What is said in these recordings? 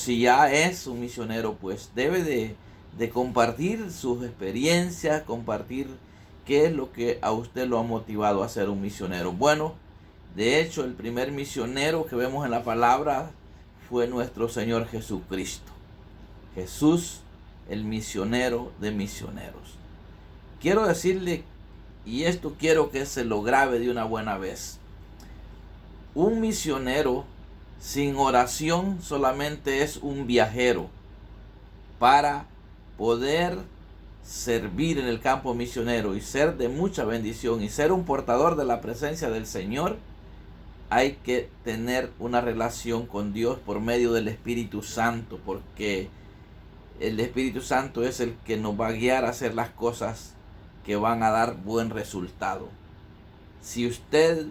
Si ya es un misionero, pues debe de compartir sus experiencias, compartir qué es lo que a usted lo ha motivado a ser un misionero. Bueno, de hecho, el primer misionero que vemos en la palabra fue nuestro Señor Jesucristo. Jesús, el misionero de misioneros. Quiero decirle, y esto quiero que se lo grabe de una buena vez, un misionero sin oración solamente es un viajero. Para poder servir en el campo misionero y ser de mucha bendición y ser un portador de la presencia del Señor, hay que tener una relación con Dios por medio del Espíritu Santo, porque el Espíritu Santo es el que nos va a guiar a hacer las cosas que van a dar buen resultado. Si usted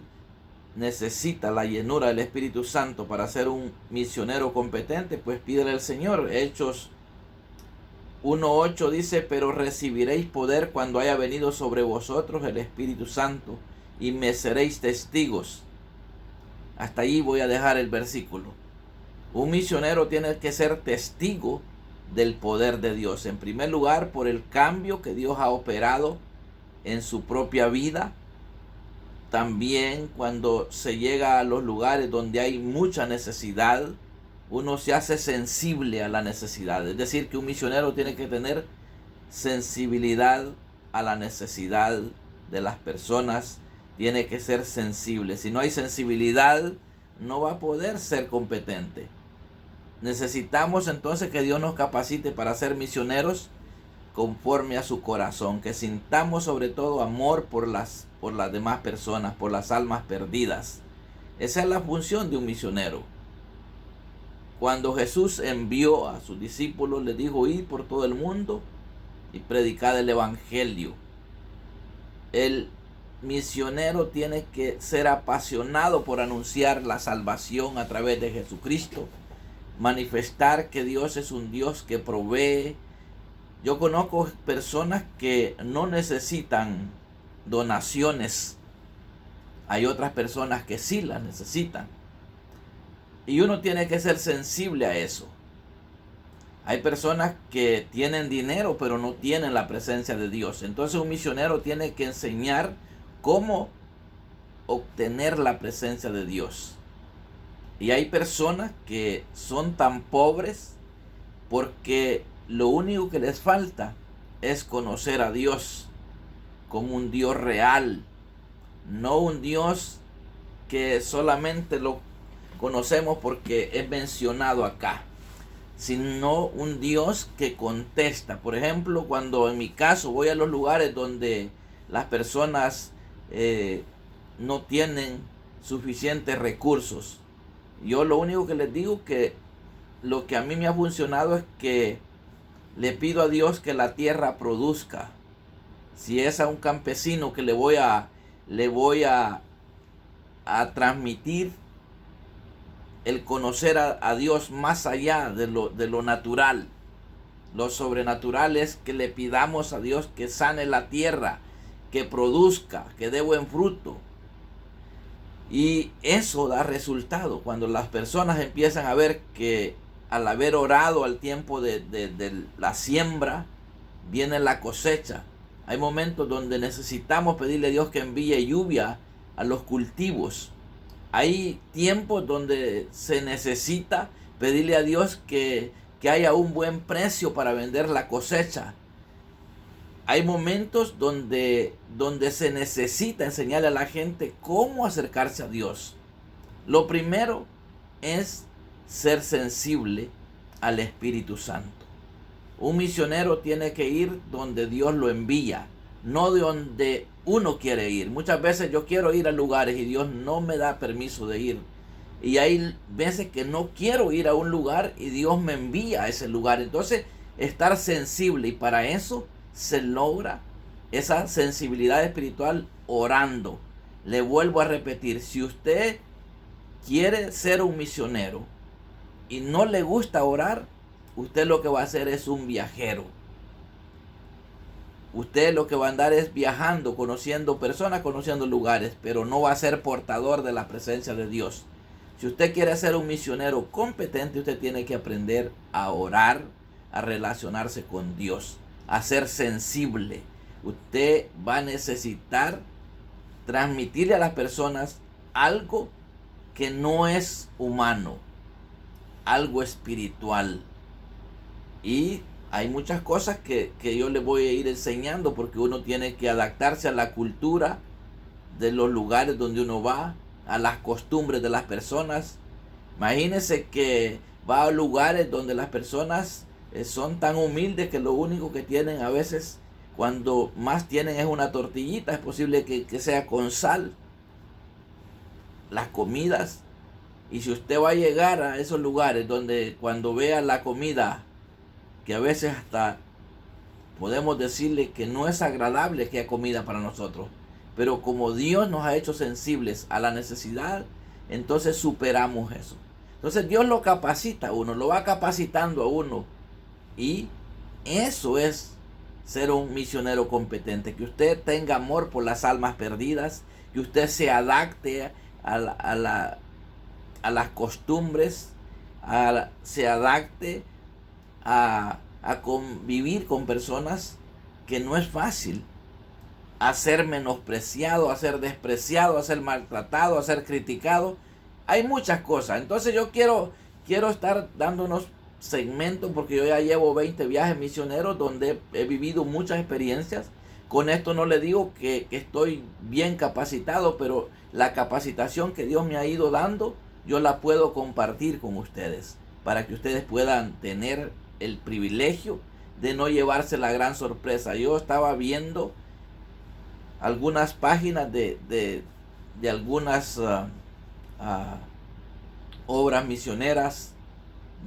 necesita la llenura del Espíritu Santo para ser un misionero competente, pues pídele al Señor. Hechos 1:8 dice: pero recibiréis poder cuando haya venido sobre vosotros el Espíritu Santo, y me seréis testigos. Hasta allí voy a dejar el versículo. Un misionero tiene que ser testigo del poder de Dios. En primer lugar, por el cambio que Dios ha operado en su propia vida. También cuando se llega a los lugares donde hay mucha necesidad, uno se hace sensible a la necesidad. Es decir, que un misionero tiene que tener sensibilidad a la necesidad de las personas, tiene que ser sensible. Si no hay sensibilidad, no va a poder ser competente. Necesitamos entonces que Dios nos capacite para ser misioneros conforme a su corazón, que sintamos sobre todo amor por las demás personas, por las almas perdidas. Esa es la función de un misionero. Cuando Jesús envió a sus discípulos, les dijo: id por todo el mundo y predicad el evangelio. El misionero tiene que ser apasionado por anunciar la salvación a través de Jesucristo, manifestar que Dios es un Dios que provee. Yo conozco personas que no necesitan donaciones. Hay otras personas que sí las necesitan. Y uno tiene que ser sensible a eso. Hay personas que tienen dinero pero no tienen la presencia de Dios. Entonces un misionero tiene que enseñar cómo obtener la presencia de Dios. Y hay personas que son tan pobres porque lo único que les falta es conocer a Dios como un Dios real, no un Dios que solamente lo conocemos porque es mencionado acá, sino un Dios que contesta. Por ejemplo, cuando en mi caso voy a los lugares donde las personas no tienen suficientes recursos, yo lo único que les digo, que lo que a mí me ha funcionado es que le pido a Dios que la tierra produzca. Si es a un campesino que le voy a transmitir el conocer a Dios más allá de lo natural. Lo sobrenatural es que le pidamos a Dios que sane la tierra, que produzca, que dé buen fruto. Y eso da resultado cuando las personas empiezan a ver que al haber orado al tiempo de la siembra, viene la cosecha. Hay momentos donde necesitamos pedirle a Dios que envíe lluvia a los cultivos. Hay tiempos donde se necesita pedirle a Dios que haya un buen precio para vender la cosecha. Hay momentos donde se necesita enseñarle a la gente cómo acercarse a Dios. Lo primero es ser sensible al Espíritu Santo. Un misionero tiene que ir donde Dios lo envía, no de donde uno quiere ir. Muchas veces yo quiero ir a lugares y Dios no me da permiso de ir. Y hay veces que no quiero ir a un lugar y Dios me envía a ese lugar. Entonces, estar sensible, y para eso se logra esa sensibilidad espiritual orando. Le vuelvo a repetir, si usted quiere ser un misionero y no le gusta orar, usted lo que va a hacer es un viajero. Usted lo que va a andar es viajando, conociendo personas, conociendo lugares, pero no va a ser portador de la presencia de Dios. Si usted quiere ser un misionero competente, usted tiene que aprender a orar, a relacionarse con Dios, a ser sensible. Usted va a necesitar transmitirle a las personas algo que no es humano, algo espiritual. Y hay muchas cosas que yo le voy a ir enseñando, porque uno tiene que adaptarse a la cultura de los lugares donde uno va, a las costumbres de las personas. Imagínense que va a lugares donde las personas son tan humildes que lo único que tienen a veces, cuando más tienen, es una tortillita. Es posible que sea con sal las comidas. Y si usted va a llegar a esos lugares donde cuando vea la comida, que a veces hasta podemos decirle que no es agradable que haya comida para nosotros, pero como Dios nos ha hecho sensibles a la necesidad, entonces superamos eso. Entonces Dios lo capacita a uno, lo va capacitando a uno, y eso es ser un misionero competente, que usted tenga amor por las almas perdidas, que usted se adapte a las costumbres, se adapte a convivir con personas que no es fácil, a ser menospreciado, a ser despreciado, a ser maltratado, a ser criticado. Hay muchas cosas. Entonces yo quiero estar dando unos segmentos, porque yo ya llevo 20 viajes misioneros donde he vivido muchas experiencias. Con esto no le digo que estoy bien capacitado, pero la capacitación que Dios me ha ido dando, yo la puedo compartir con ustedes, para que ustedes puedan tener el privilegio de no llevarse la gran sorpresa. Yo estaba viendo algunas páginas de algunas obras misioneras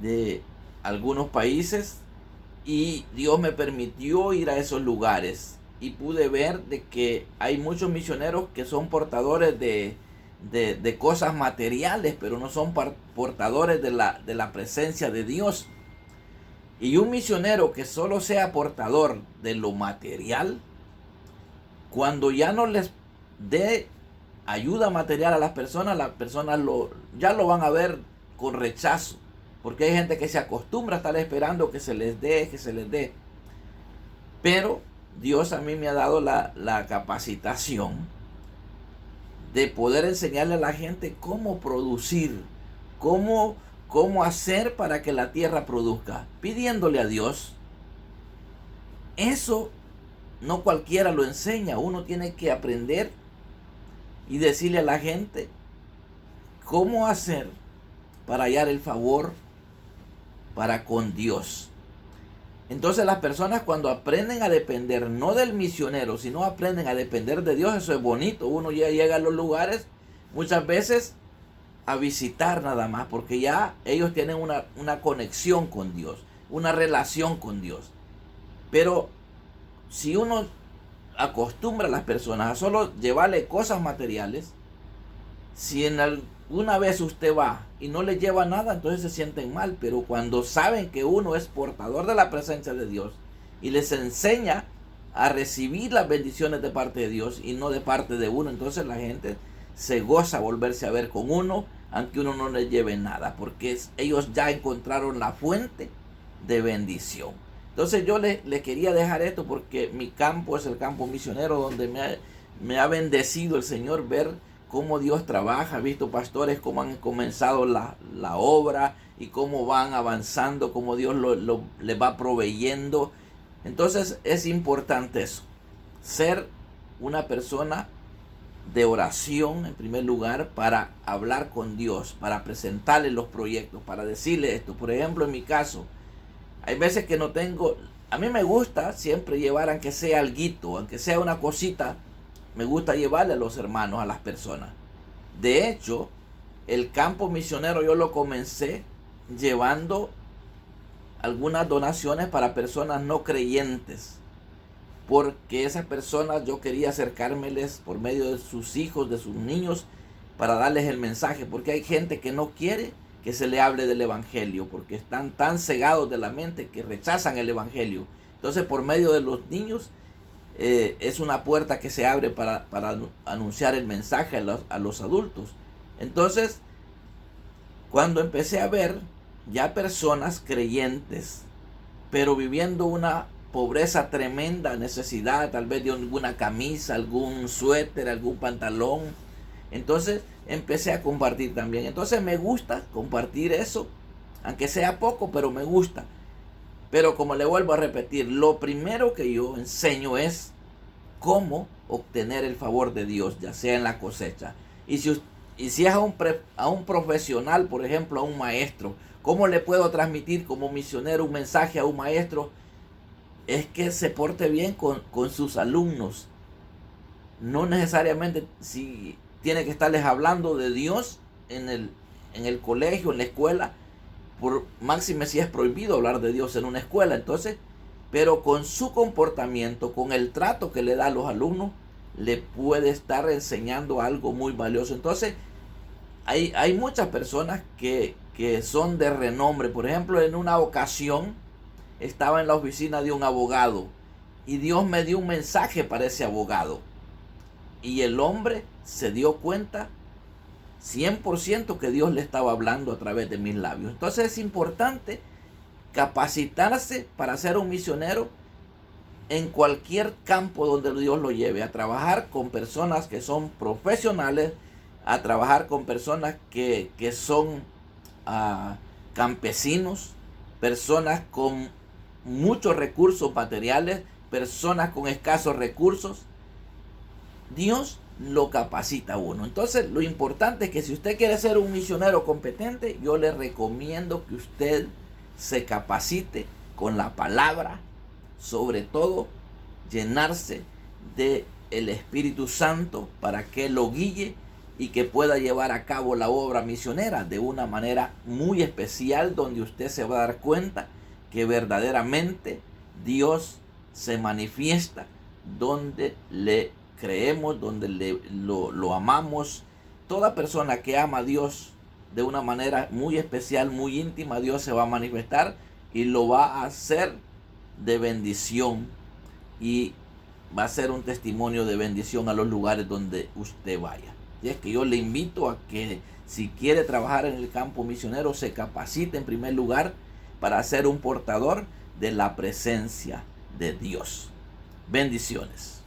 de algunos países, y Dios me permitió ir a esos lugares y pude ver de que hay muchos misioneros que son portadores de cosas materiales, pero no son portadores de la presencia de Dios. Y un misionero que solo sea portador de lo material, cuando ya no les dé ayuda material a las personas ya lo van a ver con rechazo, porque hay gente que se acostumbra a estar esperando que se les dé. Pero Dios a mí me ha dado la capacitación de poder enseñarle a la gente cómo producir, cómo hacer para que la tierra produzca, pidiéndole a Dios. Eso no cualquiera lo enseña. Uno tiene que aprender y decirle a la gente cómo hacer para hallar el favor para con Dios. Entonces las personas, cuando aprenden a depender no del misionero, sino aprenden a depender de Dios, eso es bonito. Uno ya llega a los lugares muchas veces a visitar nada más, porque ya ellos tienen una conexión con Dios, una relación con Dios. Pero si uno acostumbra a las personas a solo llevarle cosas materiales, si en alguna vez usted va y no le lleva nada, entonces se sienten mal. Pero cuando saben que uno es portador de la presencia de Dios y les enseña a recibir las bendiciones de parte de Dios y no de parte de uno, entonces la gente se goza volverse a ver con uno, aunque uno no les lleve nada, porque ellos ya encontraron la fuente de bendición. Entonces yo le quería dejar esto, porque mi campo es el campo misionero, donde me ha bendecido el Señor ver cómo Dios trabaja. He visto pastores cómo han comenzado la obra y cómo van avanzando, cómo Dios les va proveyendo. Entonces es importante eso, ser una persona de oración en primer lugar, para hablar con Dios, para presentarle los proyectos, para decirle esto. Por ejemplo, en mi caso, hay veces que no tengo, a mí me gusta siempre llevar, aunque sea alguito, aunque sea una cosita, me gusta llevarle a los hermanos, a las personas. De hecho, el campo misionero yo lo comencé llevando algunas donaciones para personas no creyentes, porque esas personas yo quería acercármeles por medio de sus hijos, de sus niños, para darles el mensaje, porque hay gente que no quiere que se le hable del evangelio, porque están tan cegados de la mente que rechazan el evangelio. Entonces, por medio de los niños es una puerta que se abre para anunciar el mensaje a los adultos. Entonces, cuando empecé a ver ya personas creyentes, pero viviendo una pobreza tremenda, necesidad tal vez de alguna camisa, algún suéter, algún pantalón. Entonces empecé a compartir también. Entonces me gusta compartir eso, aunque sea poco, pero me gusta. Pero como le vuelvo a repetir, lo primero que yo enseño es cómo obtener el favor de Dios, ya sea en la cosecha. Y si es a un profesional, por ejemplo, a un maestro, ¿cómo le puedo transmitir como misionero un mensaje a un maestro? Es que se porte bien con sus alumnos. No necesariamente si tiene que estarles hablando de Dios en el colegio, en la escuela, por máxime si es prohibido hablar de Dios en una escuela. Entonces, pero con su comportamiento, con el trato que le da a los alumnos, le puede estar enseñando algo muy valioso. Entonces, hay muchas personas que son de renombre. Por ejemplo, en una ocasión estaba en la oficina de un abogado y Dios me dio un mensaje para ese abogado. Y el hombre se dio cuenta 100% que Dios le estaba hablando a través de mis labios. Entonces es importante capacitarse para ser un misionero en cualquier campo donde Dios lo lleve, a trabajar con personas que son profesionales, a trabajar con personas que son campesinos, personas con muchos recursos materiales, personas con escasos recursos. Dios lo capacita a uno. Entonces lo importante es que si usted quiere ser un misionero competente, yo le recomiendo que usted se capacite con la palabra, sobre todo llenarse de el Espíritu Santo para que lo guíe y que pueda llevar a cabo la obra misionera de una manera muy especial, donde usted se va a dar cuenta que verdaderamente Dios se manifiesta, donde le creemos, donde lo amamos. Toda persona que ama a Dios de una manera muy especial, muy íntima, Dios se va a manifestar y lo va a hacer de bendición, y va a ser un testimonio de bendición a los lugares donde usted vaya. Y es que yo le invito a que, si quiere trabajar en el campo misionero, se capacite en primer lugar para ser un portador de la presencia de Dios. Bendiciones.